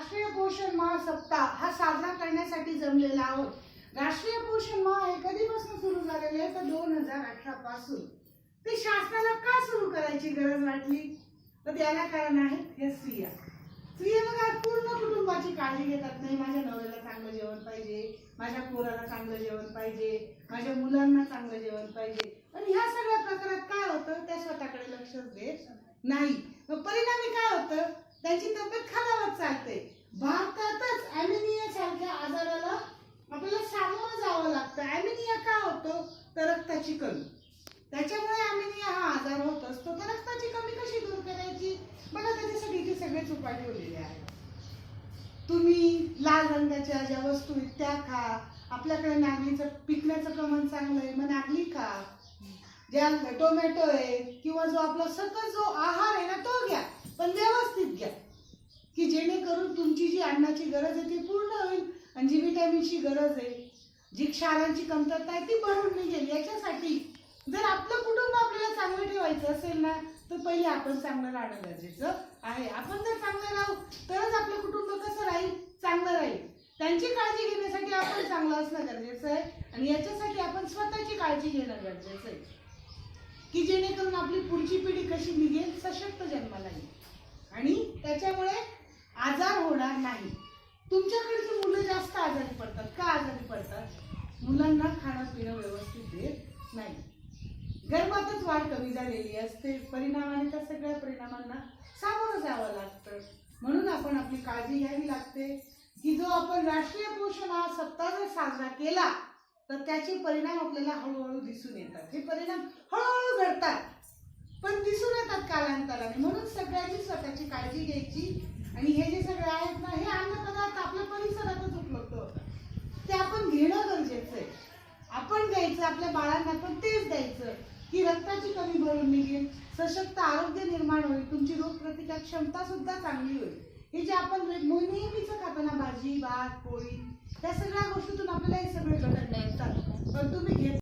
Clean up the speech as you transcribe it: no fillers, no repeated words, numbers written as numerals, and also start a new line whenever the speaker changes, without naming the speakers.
राष्ट्रीय पोषण माह सप्ताह हा साजरा करण्यासाठी जमलेला आहोत. राष्ट्रीय पोषण माह हे कधीपासून सुरू झालेले आहे तर 2018 पासून. ते शासनाला का सुरू करायची गरज वाटली तर त्याला कारण आहे हे स्त्रिया. स्त्रिया बघा पूर्ण कुटुंबाची काळजी घेतात. नाही माझ्या नवऱ्याला चांगलं जेवण पाहिजे, माझ्या पोराला चांगलं जेवण पाहिजे, माझ्या मुलांना चांगलं जेवण पाहिजे. आणि ह्या सगळ्या प्रकारात काय होतं त्या स्वतःकडे लक्षच देत नाही. मग परिणामी काय होतं त्यांची तब्येत खालावत चालते. भारतातच ॲनिमिया सारख्या आजाराला आपल्याला सामोरं जावं लागतं. ॲनिमिया का होतो तर रक्ताची कमी. त्याच्यामुळे ॲनिमिया हा आजार होत असतो. तर रक्ताची कमी कशी दूर करायची बघा त्याच्यासाठी इथे सगळेच उपाय ठेवलेले आहेत. तुम्ही लाल रंगाच्या ज्या वस्तू आहेत त्या खा. आपल्याकडे नागलीचं पिकण्याचं प्रमाण चांगलं आहे मग नागली खा. ज्या टोमॅटो आहे किंवा जो आपला सकस जो आहार आहे ना तो घ्या, पण व्यवस्थित घ्या की जेणेकरून तुमची जी अन्नाची गरज आहे ती पूर्ण होईल आणि जी व्हिटॅमिनची गरज आहे, जी क्षारांची कमतरता आहे ती भरून निघेल. याच्यासाठी जर आपलं कुटुंब आपल्याला चांगलं ठेवायचं असेल ना तर पहिले आपण चांगलं राहणं गरजेचं आहे. आपण जर चांगलं राहू तरच आपलं कुटुंब कसं राहील, चांगलं राहील. त्यांची काळजी घेण्यासाठी आपण चांगलं असणं गरजेचं आहे आणि याच्यासाठी आपण स्वतःची काळजी घेणं गरजेचं आहे की जेणेकरून आपली पुढची पिढी कशी निघेल, सशक्त जन्माला येईल आणि त्याच्यामुळे आजार होणार नाही. तुमच्याकडची मुलं जास्त आजारी पडतात. का आजारी पडतात? मुलांना खाणं पिणं व्यवस्थित देत नाही. गर्भातच वाढ कमी झालेली असते. परिणामाने त्या सगळ्या परिणामांना सामोरं जावं लागतं. म्हणून आपण आपली काळजी घ्यावी लागते की जो आपण राष्ट्रीय पोषण हा सप्ताह जर साजरा केला तर त्याचे परिणाम आपल्याला हळूहळू दिसून येतात. हे परिणाम हळूहळू घडतात पण दिसून येतात कालांतराने. म्हणून सगळ्यांनी स्वतःची काळजी घ्यायची आणि हे जे सगळे आहेत ना हे अन्नपदार्थ आपल्या परिसरातच उपलब्ध होतात. ते आपण घेणं गरजेचं आहे. आपण द्यायचं आपल्या बाळांना पण तेच द्यायचं की रक्ताची कमी भरून निघेल, सशक्त आरोग्य निर्माण होईल, तुमची रोगप्रतिकार क्षमता सुद्धा चांगली होईल. हे जे आपण नेहमीच खातो ना भाजी भात पोळी त्या सगळ्या गोष्टीतून आपल्याला हे सगळे घटक मिळतात पण तुम्ही